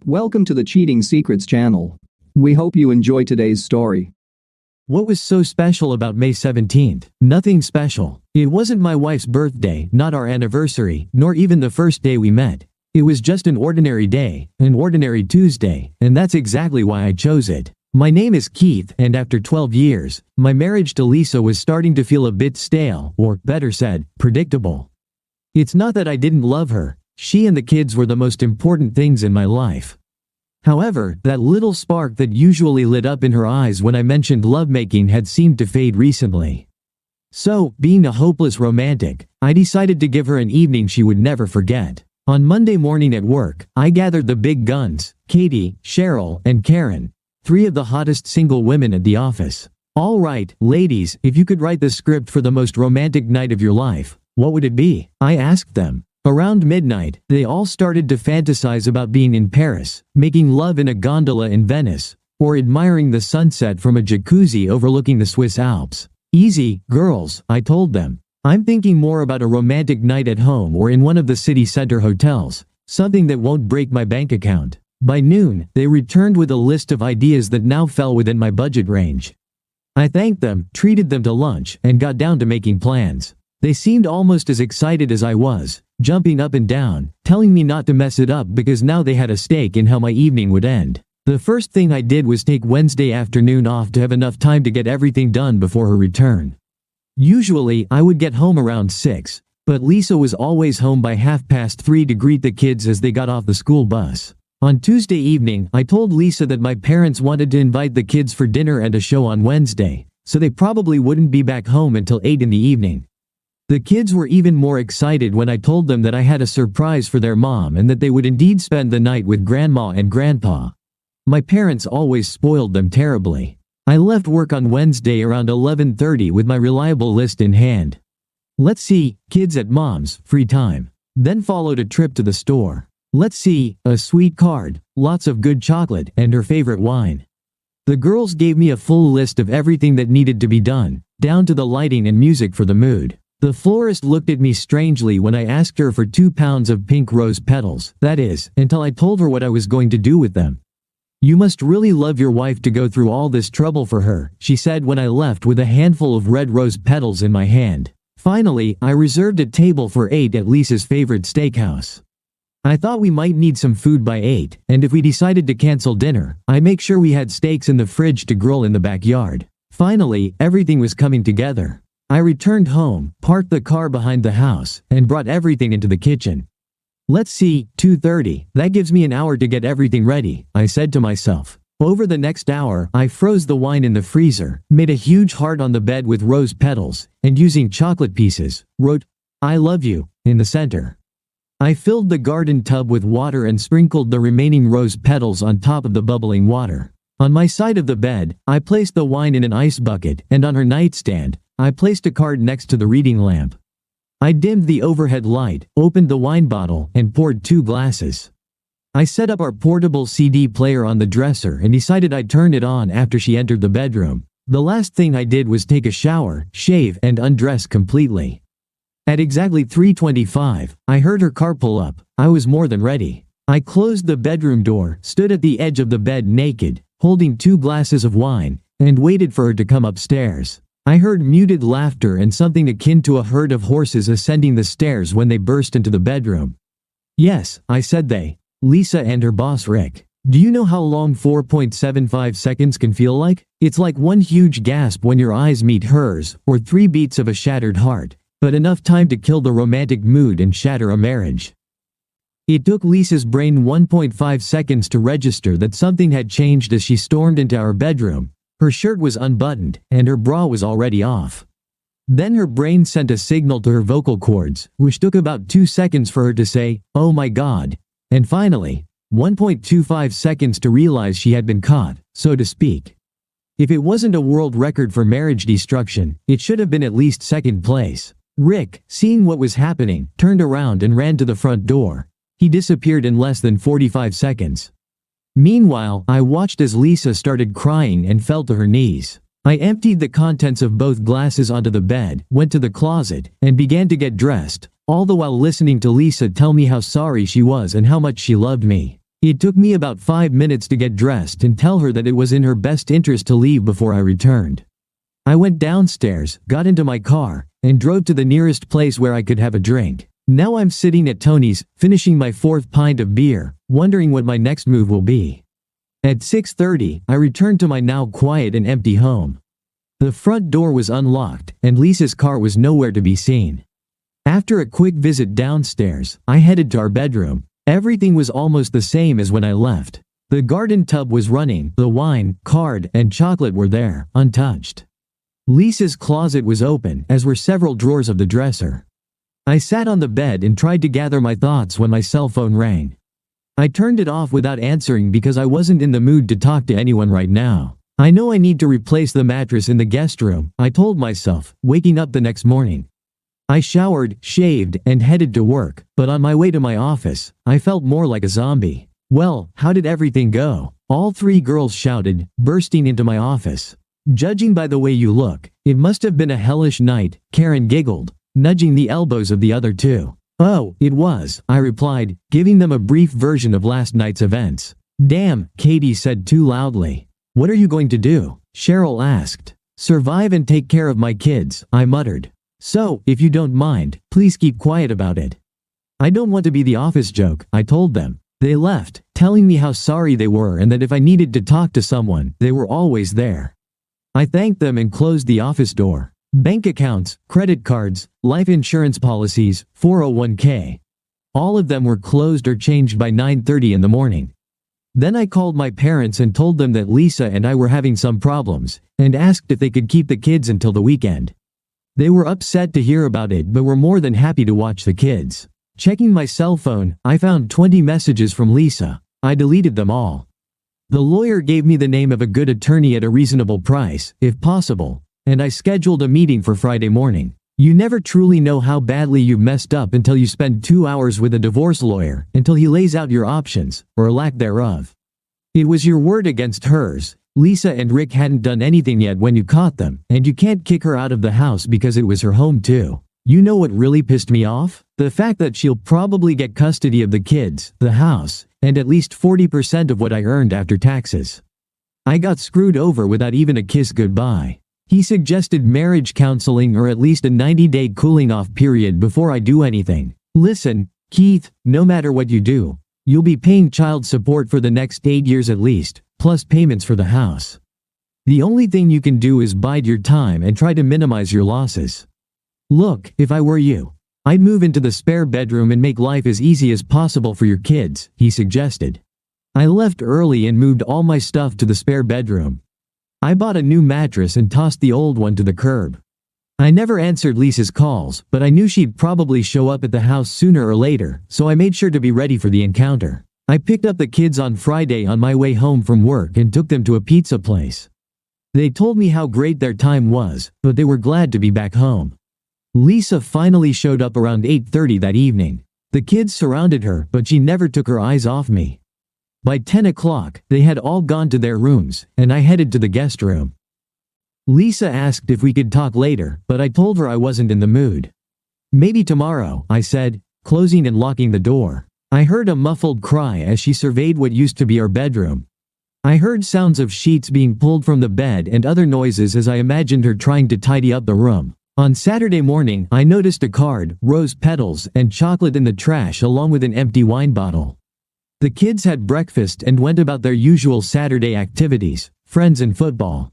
Welcome to the Cheating Secrets channel. We hope you enjoy today's story. What was so special about May 17th? Nothing special. It wasn't my wife's birthday, not our anniversary, nor even the first day we met. It was just an ordinary day, an ordinary Tuesday, and that's exactly why I chose it. My name is Keith, and after 12 years, my marriage to Lisa was starting to feel a bit stale, or better said, predictable. It's not that I didn't love her. She and the kids were the most important things in my life. However, that little spark that usually lit up in her eyes when I mentioned lovemaking had seemed to fade recently. So, being a hopeless romantic, I decided to give her an evening she would never forget. On Monday morning at work, I gathered the big guns, Katie, Cheryl, and Karen, three of the hottest single women at the office. All right, ladies, if you could write the script for the most romantic night of your life, what would it be? I asked them. Around midnight, they all started to fantasize about being in Paris, making love in a gondola in Venice, or admiring the sunset from a jacuzzi overlooking the Swiss Alps. Easy, girls, I told them. I'm thinking more about a romantic night at home or in one of the city center hotels, something that won't break my bank account. By noon, they returned with a list of ideas that now fell within my budget range. I thanked them, treated them to lunch, and got down to making plans. They seemed almost as excited as I was, jumping up and down, telling me not to mess it up because now they had a stake in how my evening would end. The first thing I did was take Wednesday afternoon off to have enough time to get everything done before her return. Usually, I would get home around 6, but Lisa was always home by 3:30 to greet the kids as they got off the school bus. On Tuesday evening, I told Lisa that my parents wanted to invite the kids for dinner and a show on Wednesday, so they probably wouldn't be back home until 8 in the evening. The kids were even more excited when I told them that I had a surprise for their mom and that they would indeed spend the night with Grandma and Grandpa. My parents always spoiled them terribly. I left work on Wednesday around 11:30 with my reliable list in hand. Let's see, kids at Mom's, free time. Then followed a trip to the store. Let's see, a sweet card, lots of good chocolate, and her favorite wine. The girls gave me a full list of everything that needed to be done, down to the lighting and music for the mood. The florist looked at me strangely when I asked her for 2 pounds of pink rose petals, that is, until I told her what I was going to do with them. You must really love your wife to go through all this trouble for her, she said when I left with a handful of red rose petals in my hand. Finally, I reserved a table for 8 at Lisa's favorite steakhouse. I thought we might need some food by 8, and if we decided to cancel dinner, I'd make sure we had steaks in the fridge to grill in the backyard. Finally, everything was coming together. I returned home, parked the car behind the house, and brought everything into the kitchen. Let's see, 2:30, that gives me an hour to get everything ready, I said to myself. Over the next hour, I froze the wine in the freezer, made a huge heart on the bed with rose petals, and using chocolate pieces, wrote, "I love you," in the center. I filled the garden tub with water and sprinkled the remaining rose petals on top of the bubbling water. On my side of the bed, I placed the wine in an ice bucket, and on her nightstand, I placed a card next to the reading lamp. I dimmed the overhead light, opened the wine bottle, and poured 2 glasses. I set up our portable CD player on the dresser and decided I'd turn it on after she entered the bedroom. The last thing I did was take a shower, shave, and undress completely. At exactly 3:25, I heard her car pull up. I was more than ready. I closed the bedroom door, stood at the edge of the bed naked, holding 2 glasses of wine, and waited for her to come upstairs. I heard muted laughter and something akin to a herd of horses ascending the stairs when they burst into the bedroom. "Yes," I said, "they. Lisa and her boss Rick. Do you know how long 4.75 seconds can feel like? It's like one huge gasp when your eyes meet hers, or 3 beats of a shattered heart, but enough time to kill the romantic mood and shatter a marriage." It took Lisa's brain 1.5 seconds to register that something had changed as she stormed into our bedroom. Her shirt was unbuttoned, and her bra was already off. Then her brain sent a signal to her vocal cords, which took about 2 seconds for her to say, "Oh my God," and finally, 1.25 seconds to realize she had been caught, so to speak. If it wasn't a world record for marriage destruction, it should have been at least second place. Rick, seeing what was happening, turned around and ran to the front door. He disappeared in less than 45 seconds. Meanwhile, I watched as Lisa started crying and fell to her knees. I emptied the contents of both glasses onto the bed, went to the closet, and began to get dressed, all the while listening to Lisa tell me how sorry she was and how much she loved me. It took me about 5 minutes to get dressed and tell her that it was in her best interest to leave before I returned. I went downstairs, got into my car, and drove to the nearest place where I could have a drink. Now I'm sitting at Tony's, finishing my 4th pint of beer, wondering what my next move will be. At 6:30, I returned to my now quiet and empty home. The front door was unlocked, and Lisa's car was nowhere to be seen. After a quick visit downstairs, I headed to our bedroom. Everything was almost the same as when I left. The garden tub was running, the wine, card, and chocolate were there, untouched. Lisa's closet was open, as were several drawers of the dresser. I sat on the bed and tried to gather my thoughts when my cell phone rang. I turned it off without answering because I wasn't in the mood to talk to anyone right now. I know I need to replace the mattress in the guest room, I told myself, waking up the next morning. I showered, shaved, and headed to work, but on my way to my office, I felt more like a zombie. "Well, how did everything go?" all 3 girls shouted, bursting into my office. "Judging by the way you look, it must have been a hellish night," Karen giggled, nudging the elbows of the other 2. "Oh, it was," I replied, giving them a brief version of last night's events. "Damn," Katie said too loudly. "What are you going to do?" Cheryl asked. "Survive and take care of my kids," I muttered. "So, if you don't mind, please keep quiet about it." "I don't want to be the office joke," I told them. They left, telling me how sorry they were and that if I needed to talk to someone, they were always there. I thanked them and closed the office door. Bank accounts, credit cards, life insurance policies, 401k. All of them were closed or changed by 9:30 in the morning. Then I called my parents and told them that Lisa and I were having some problems, and asked if they could keep the kids until the weekend. They were upset to hear about it but were more than happy to watch the kids. Checking my cell phone, I found 20 messages from Lisa. I deleted them all. The lawyer gave me the name of a good attorney at a reasonable price, if possible, and I scheduled a meeting for Friday morning. You never truly know how badly you've messed up until you spend 2 hours with a divorce lawyer, until he lays out your options, or lack thereof. It was your word against hers. Lisa and Rick hadn't done anything yet when you caught them, and you can't kick her out of the house because it was her home too. You know what really pissed me off? The fact that she'll probably get custody of the kids, the house, and at least 40% of what I earned after taxes. I got screwed over without even a kiss goodbye. He suggested marriage counseling or at least a 90-day cooling-off period before I do anything. "Listen, Keith, no matter what you do, you'll be paying child support for the next 8 years at least, plus payments for the house. The only thing you can do is bide your time and try to minimize your losses. Look, if I were you, I'd move into the spare bedroom and make life as easy as possible for your kids," he suggested. I left early and moved all my stuff to the spare bedroom. I bought a new mattress and tossed the old one to the curb. I never answered Lisa's calls, but I knew she'd probably show up at the house sooner or later, so I made sure to be ready for the encounter. I picked up the kids on Friday on my way home from work and took them to a pizza place. They told me how great their time was, but they were glad to be back home. Lisa finally showed up around 8:30 that evening. The kids surrounded her, but she never took her eyes off me. By 10 o'clock, they had all gone to their rooms, and I headed to the guest room. Lisa asked if we could talk later, but I told her I wasn't in the mood. "Maybe tomorrow," I said, closing and locking the door. I heard a muffled cry as she surveyed what used to be our bedroom. I heard sounds of sheets being pulled from the bed and other noises as I imagined her trying to tidy up the room. On Saturday morning, I noticed a card, rose petals, and chocolate in the trash along with an empty wine bottle. The kids had breakfast and went about their usual Saturday activities, friends and football.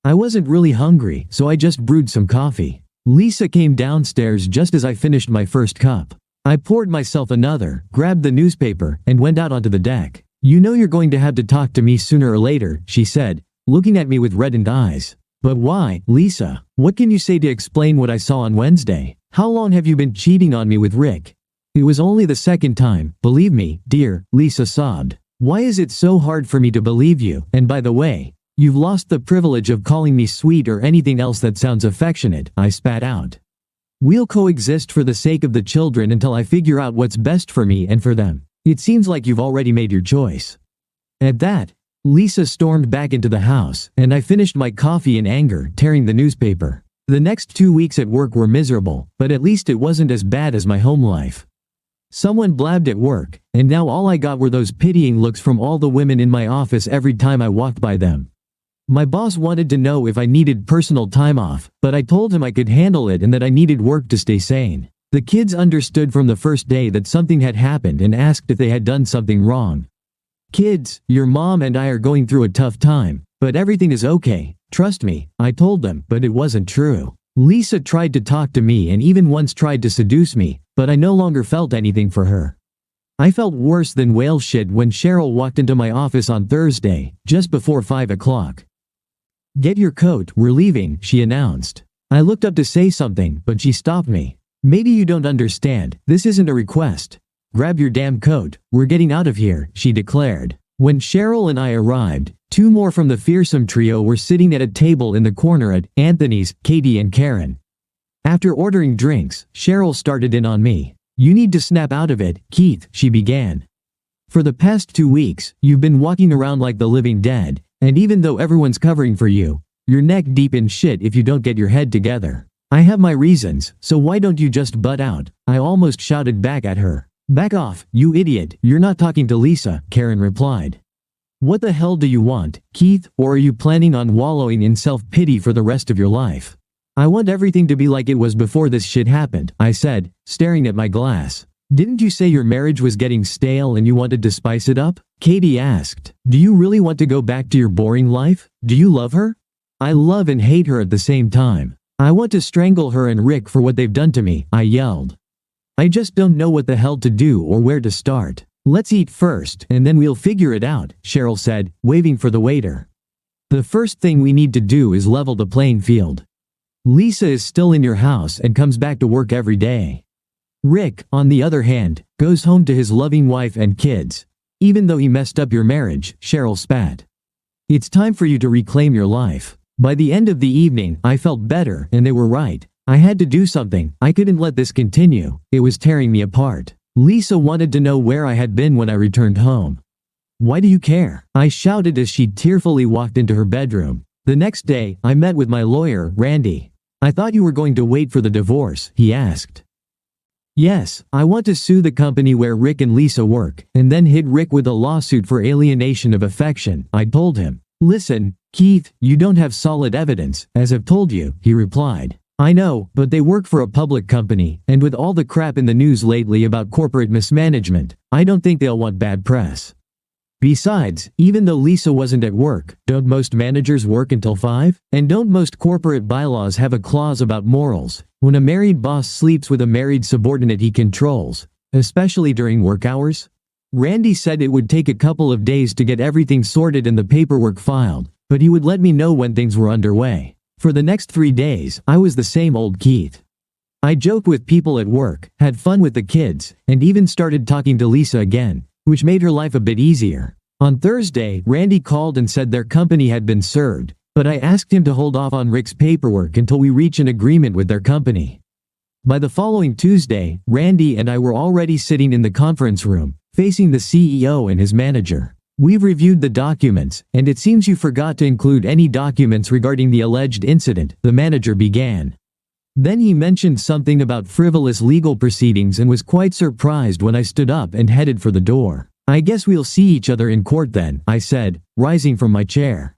I wasn't really hungry, so I just brewed some coffee. Lisa came downstairs just as I finished my first cup. I poured myself another, grabbed the newspaper, and went out onto the deck. "You know you're going to have to talk to me sooner or later," she said, looking at me with reddened eyes. "But why, Lisa? What can you say to explain what I saw on Wednesday? How long have you been cheating on me with Rick?" "It was only the second time, believe me, dear," Lisa sobbed. "Why is it so hard for me to believe you? And by the way, you've lost the privilege of calling me sweet or anything else that sounds affectionate," I spat out. "We'll coexist for the sake of the children until I figure out what's best for me and for them. It seems like you've already made your choice." At that, Lisa stormed back into the house, and I finished my coffee in anger, tearing the newspaper. The next 2 weeks at work were miserable, but at least it wasn't as bad as my home life. Someone blabbed at work, and now all I got were those pitying looks from all the women in my office every time I walked by them. My boss wanted to know if I needed personal time off, but I told him I could handle it and that I needed work to stay sane. The kids understood from the first day that something had happened and asked if they had done something wrong. "Kids, your mom and I are going through a tough time, but everything is okay. Trust me," I told them, but it wasn't true. Lisa tried to talk to me and even once tried to seduce me, but I no longer felt anything for her. I felt worse than whale shit when Cheryl walked into my office on Thursday, just before 5 o'clock. "Get your coat, we're leaving," she announced. I looked up to say something, but she stopped me. "Maybe you don't understand, this isn't a request. Grab your damn coat, we're getting out of here," she declared. When Cheryl and I arrived, two more from the fearsome trio were sitting at a table in the corner at Anthony's, Katie and Karen. After ordering drinks, Cheryl started in on me. "You need to snap out of it, Keith," she began. "For the past 2 weeks, you've been walking around like the living dead, and even though everyone's covering for you, you're neck deep in shit if you don't get your head together. I have my reasons, so why don't you just butt out?" I almost shouted back at her. "Back off, you idiot, you're not talking to Lisa," Karen replied. "What the hell do you want, Keith, or are you planning on wallowing in self-pity for the rest of your life?" "I want everything to be like it was before this shit happened," I said, staring at my glass. "Didn't you say your marriage was getting stale and you wanted to spice it up?" Katie asked. "Do you really want to go back to your boring life? Do you love her?" "I love and hate her at the same time. I want to strangle her and Rick for what they've done to me," I yelled. "I just don't know what the hell to do or where to start. Let's eat first, and then we'll figure it out," Cheryl said, waving for the waiter. "The first thing we need to do is level the playing field. Lisa is still in your house and comes back to work every day. Rick, on the other hand, goes home to his loving wife and kids. Even though he messed up your marriage," Cheryl spat. "It's time for you to reclaim your life." By the end of the evening, I felt better, and they were right. I had to do something. I couldn't let this continue. It was tearing me apart. Lisa wanted to know where I had been when I returned home. "Why do you care?" I shouted as she tearfully walked into her bedroom. The next day, I met with my lawyer, Randy. "I thought you were going to wait for the divorce," he asked. "Yes, I want to sue the company where Rick and Lisa work, and then hit Rick with a lawsuit for alienation of affection," I told him. "Listen, Keith, you don't have solid evidence, as I've told you," he replied. "I know, but they work for a public company, and with all the crap in the news lately about corporate mismanagement, I don't think they'll want bad press. Besides, even though Lisa wasn't at work, don't most managers work until 5? And don't most corporate bylaws have a clause about morals? When a married boss sleeps with a married subordinate he controls, especially during work hours?" Randy said it would take a couple of days to get everything sorted and the paperwork filed, but he would let me know when things were underway. For the next 3 days, I was the same old Keith. I joked with people at work, had fun with the kids, and even started talking to Lisa again, which made her life a bit easier. On Thursday, Randy called and said their company had been served, but I asked him to hold off on Rick's paperwork until we reach an agreement with their company. By the following Tuesday, Randy and I were already sitting in the conference room, facing the CEO and his manager. "We've reviewed the documents, and it seems you forgot to include any documents regarding the alleged incident," the manager began. Then he mentioned something about frivolous legal proceedings and was quite surprised when I stood up and headed for the door. "I guess we'll see each other in court then," I said, rising from my chair.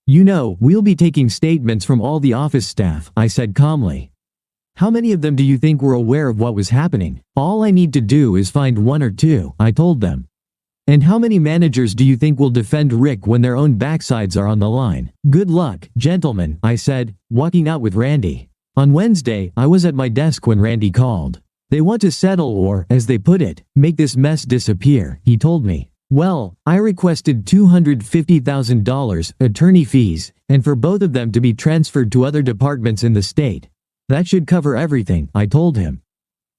"You know, we'll be taking statements from all the office staff," I said calmly. "How many of them do you think were aware of what was happening? All I need to do is find 1 or 2, I told them. "And how many managers do you think will defend Rick when their own backsides are on the line? Good luck, gentlemen," I said, walking out with Randy. On Wednesday, I was at my desk when Randy called. "They want to settle or, as they put it, make this mess disappear," he told me. "Well, I requested $250,000 attorney fees, and for both of them to be transferred to other departments in the state. That should cover everything," I told him.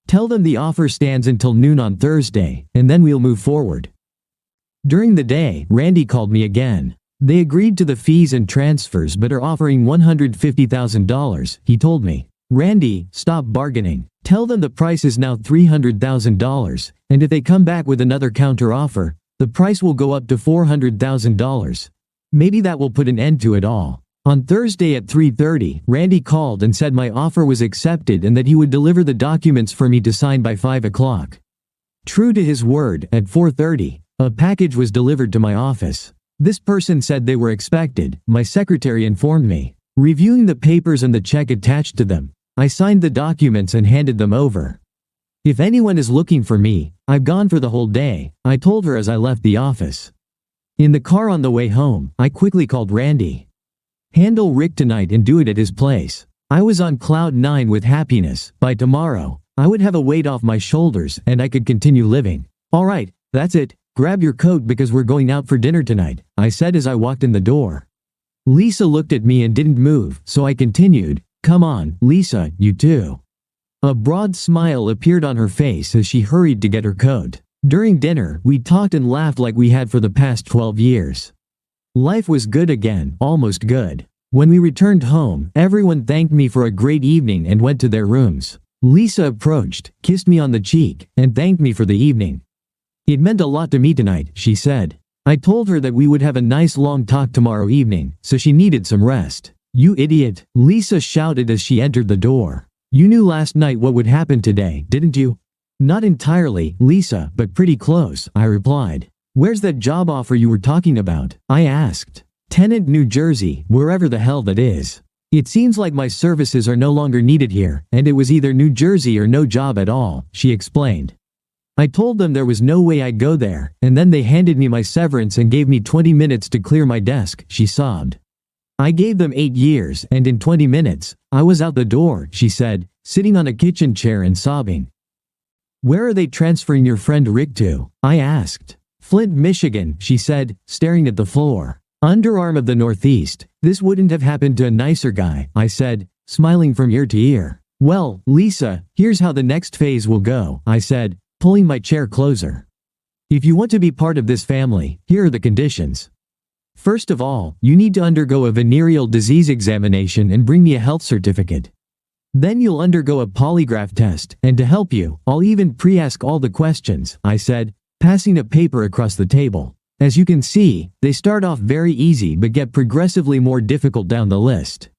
"Tell them the offer stands until noon on Thursday, and then we'll move forward." During the day, Randy called me again. "They agreed to the fees and transfers but are offering $150,000, he told me. "Randy, stop bargaining. Tell them the price is now $300,000, and if they come back with another counter-offer, the price will go up to $400,000. Maybe that will put an end to it all." On Thursday at 3:30, Randy called and said my offer was accepted and that he would deliver the documents for me to sign by 5 o'clock. True to his word, at 4:30, a package was delivered to my office. This person said they were expected, my secretary informed me. Reviewing the papers and the check attached to them, I signed the documents and handed them over. If anyone is looking for me, I've gone for the whole day, I told her as I left the office. In the car on the way home, I quickly called Randy. Handle Rick tonight and do it at his place. I was on cloud 9 with happiness. By tomorrow, I would have a weight off my shoulders and I could continue living. Alright, that's it. Grab your coat because we're going out for dinner tonight, I said as I walked in the door. Lisa looked at me and didn't move, so I continued, come on, Lisa, you too. A broad smile appeared on her face as she hurried to get her coat. During dinner, we talked and laughed like we had for the past 12 years. Life was good again, almost good. When we returned home, everyone thanked me for a great evening and went to their rooms. Lisa approached, kissed me on the cheek, and thanked me for the evening. It meant a lot to me tonight, she said. I told her that we would have a nice long talk tomorrow evening, so she needed some rest. You idiot, Lisa shouted as she entered the door. You knew last night what would happen today, didn't you? Not entirely, Lisa, but pretty close, I replied. Where's that job offer you were talking about? I asked. Tennant, New Jersey, wherever the hell that is. It seems like my services are no longer needed here, and it was either New Jersey or no job at all, she explained. I told them there was no way I'd go there, and then they handed me my severance and gave me 20 minutes to clear my desk, she sobbed. I gave them 8 years, and in 20 minutes, I was out the door, she said, sitting on a kitchen chair and sobbing. Where are they transferring your friend Rick to? I asked. Flint, Michigan, she said, staring at the floor. Underarm of the Northeast. This wouldn't have happened to a nicer guy, I said, smiling from ear to ear. Well, Lisa, here's how the next phase will go, I said, pulling my chair closer. If you want to be part of this family, here are the conditions. First of all, you need to undergo a venereal disease examination and bring me a health certificate. Then you'll undergo a polygraph test, and to help you, I'll even pre-ask all the questions, I said, passing a paper across the table. As you can see, they start off very easy but get progressively more difficult down the list.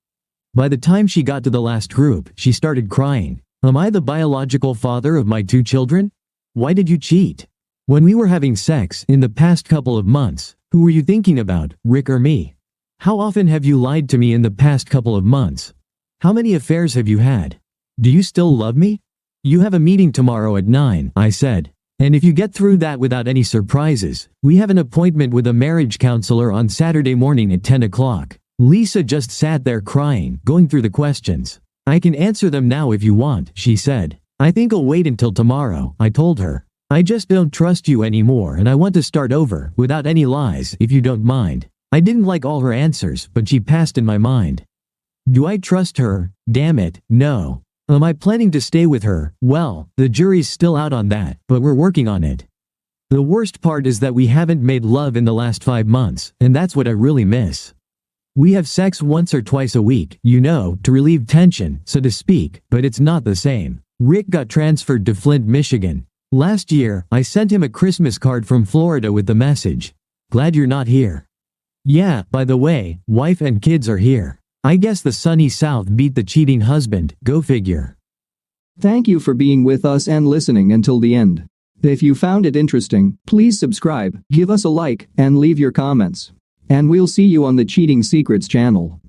By the time she got to the last group, she started crying. Am I the biological father of my 2 children? Why did you cheat? When we were having sex, in the past couple of months, who were you thinking about, Rick or me? How often have you lied to me in the past couple of months? How many affairs have you had? Do you still love me? You have a meeting tomorrow at 9, I said. And if you get through that without any surprises, we have an appointment with a marriage counselor on Saturday morning at 10 o'clock. Lisa just sat there crying, going through the questions. I can answer them now if you want, she said. I think I'll wait until tomorrow, I told her. I just don't trust you anymore and I want to start over, without any lies, if you don't mind. I didn't like all her answers, but she passed in my mind. Do I trust her? Damn it, no. Am I planning to stay with her? Well, the jury's still out on that, but we're working on it. The worst part is that we haven't made love in the last 5 months, and that's what I really miss. We have sex once or twice a week, you know, to relieve tension, so to speak, but it's not the same. Rick got transferred to Flint, Michigan. Last year, I sent him a Christmas card from Florida with the message, "Glad you're not here." Yeah, by the way, wife and kids are here. I guess the sunny South beat the cheating husband, go figure. Thank you for being with us and listening until the end. If you found it interesting, please subscribe, give us a like, and leave your comments. And we'll see you on the Cheating Secrets channel.